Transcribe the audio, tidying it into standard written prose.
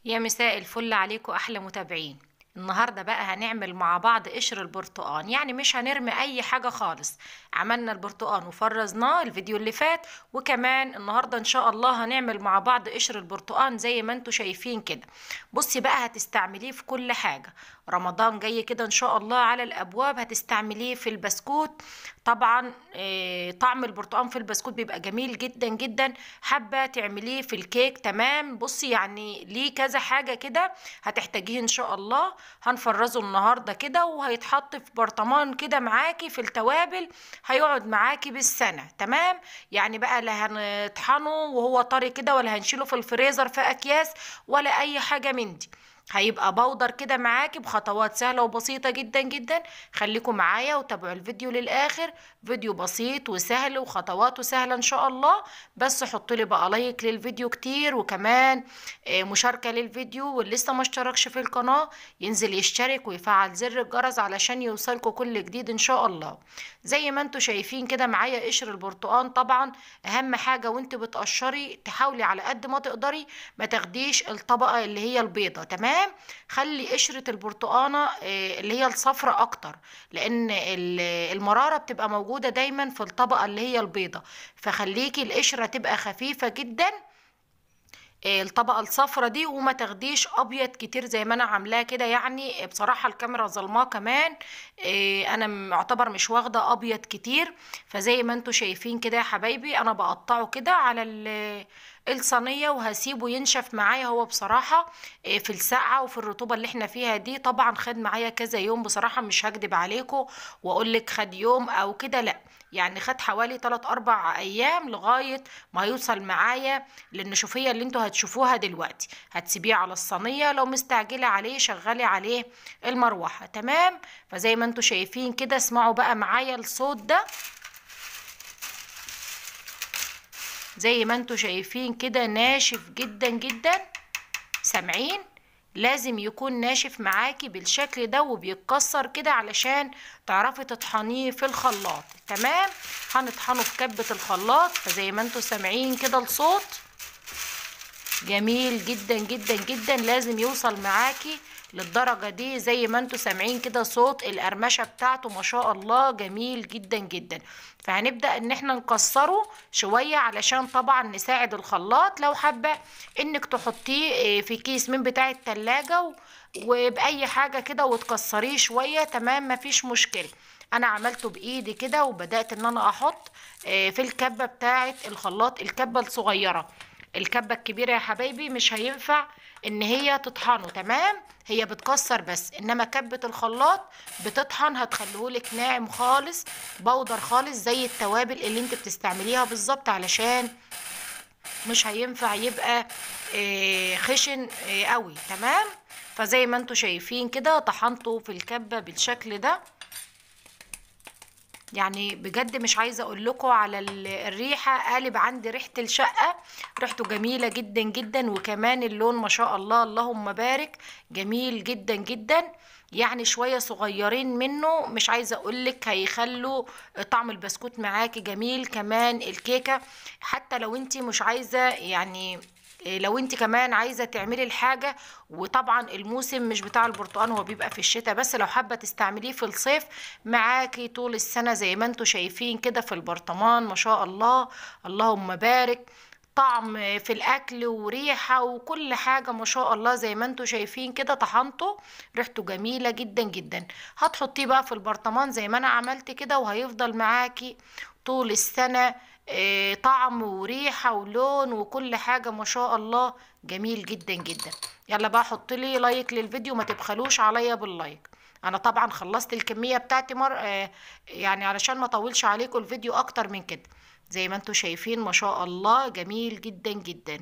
يا مساء الفل عليكم احلى متابعين. النهارده بقى هنعمل مع بعض قشر البرتقال، يعني مش هنرمي اي حاجه خالص. عملنا البرتقال وفرزناه الفيديو اللي فات، وكمان النهارده ان شاء الله هنعمل مع بعض قشر البرتقال زي ما انتوا شايفين كده. بصي بقى، هتستعمليه في كل حاجه. رمضان جاي كده ان شاء الله على الابواب، هتستعمليه في البسكوت. طبعا طعم البرتقال في البسكوت بيبقى جميل جدا جدا. حابه تعمليه في الكيك، تمام. بصي يعني ليه كذا حاجه كده هتحتاجيه ان شاء الله. هنفرزه النهارده كده، وهيتحط في برطمان كده معاكي في التوابل. هيقعد معاكي بالسنه، تمام. يعني بقى لا هنطحنه وهو طري كده، ولا هنشيله في الفريزر في اكياس، ولا اي حاجه من دي. هيبقى بودر كده معاكي بخطوات سهلة وبسيطة جدا جدا. خليكم معايا وتابعوا الفيديو للآخر. فيديو بسيط وسهل وخطواته سهلة ان شاء الله. بس حطوا لي بقى لايك للفيديو كتير، وكمان مشاركة للفيديو، واللي لسه ما اشتركش في القناة ينزل يشترك ويفعل زر الجرس علشان يوصلكوا كل جديد ان شاء الله. زي ما انتوا شايفين كده معايا قشر البرتقال. طبعا اهم حاجة وانت بتقشري تحاولي على قد ما تقدري ما تاخديش الطبقة اللي هي البيضة، تمام. خلي قشرة البرتقانة اللي هي الصفرة اكتر، لان المرارة بتبقى موجودة دايما في الطبقة اللي هي البيضة. فخليكي القشرة تبقى خفيفة جدا، الطبقة الصفرة دي، وما تاخديش ابيض كتير زي ما انا عاملاه كده. يعني بصراحة الكاميرا ظلماه كمان. انا معتبر مش واخدة ابيض كتير. فزي ما انتوا شايفين كده يا حبايبي، انا بقطعه كده على الصينية، وهسيبه ينشف معايا. هو بصراحة في السقعة وفي الرطوبة اللي احنا فيها دي طبعا خد معايا كذا يوم. بصراحة مش هكدب عليكم واقول لك خد يوم او كده، لا. يعني خد حوالي 3 4 ايام لغاية ما يوصل معايا للنشوفية اللي انتوا هتشوفوها دلوقتي. هتسيبيه على الصينية، لو مستعجلة عليه شغلي عليه المروحة، تمام. فزي ما انتوا شايفين كده، اسمعوا بقى معايا الصوت ده. زي ما انتوا شايفين كده ناشف جدا جدا، سامعين؟ لازم يكون ناشف معاكي بالشكل ده وبيتكسر كده علشان تعرفي تطحنيه في الخلاط، تمام. هنطحنه في كبة الخلاط. فزي ما انتوا سامعين كده الصوت جميل جدا جدا جدا، لازم يوصل معاكي للدرجة دي. زي ما انتوا سامعين كده صوت القرمشة بتاعته ما شاء الله جميل جدا جدا. فهنبدأ ان احنا نكسره شوية علشان طبعا نساعد الخلاط. لو حابة انك تحطيه في كيس من بتاع التلاجة وبأي حاجة كده وتكسريه شوية، تمام، مفيش مشكلة. انا عملته بايدي كده، وبدأت ان انا احط في الكبة بتاعة الخلاط، الكبة الصغيرة. الكبة الكبيرة يا حبايبي مش هينفع ان هي تطحنه، تمام. هي بتكسر بس، انما كبة الخلاط بتطحن، هتخليهولك ناعم خالص، بودر خالص زي التوابل اللي انت بتستعمليها بالظبط، علشان مش هينفع يبقى خشن قوي، تمام. فزي ما انتوا شايفين كده طحنته في الكبة بالشكل ده. يعني بجد مش عايزه اقول لكم على الريحه، قالب عندي ريحه الشقه. ريحته جميله جدا جدا، وكمان اللون ما شاء الله اللهم بارك جميل جدا جدا. يعني شويه صغيرين منه مش عايزه اقول لك هيخلوا طعم البسكوت معاكي جميل. كمان الكيكه، حتى لو انت مش عايزه يعني لو انت كمان عايزه تعملي الحاجه. وطبعا الموسم مش بتاع البرتقال، هو بيبقى في الشتاء بس. لو حابه تستعمليه في الصيف معاكي طول السنه، زي ما انتوا شايفين كده في البرطمان ما شاء الله اللهم بارك. طعم في الاكل وريحه وكل حاجه ما شاء الله. زي ما انتوا شايفين كده طحنته، ريحته جميله جدا جدا. هتحطيه بقى في البرطمان زي ما انا عملت كده، وهيفضل معاكي طول السنه. طعم وريحة ولون وكل حاجة ما شاء الله جميل جدا جدا. يلا بقى حط لي لايك للفيديو، ما تبخلوش عليا باللايك. انا طبعا خلصت الكمية بتاعتي يعني علشان ما اطولش عليكم الفيديو اكتر من كده. زي ما انتوا شايفين ما شاء الله جميل جدا جدا.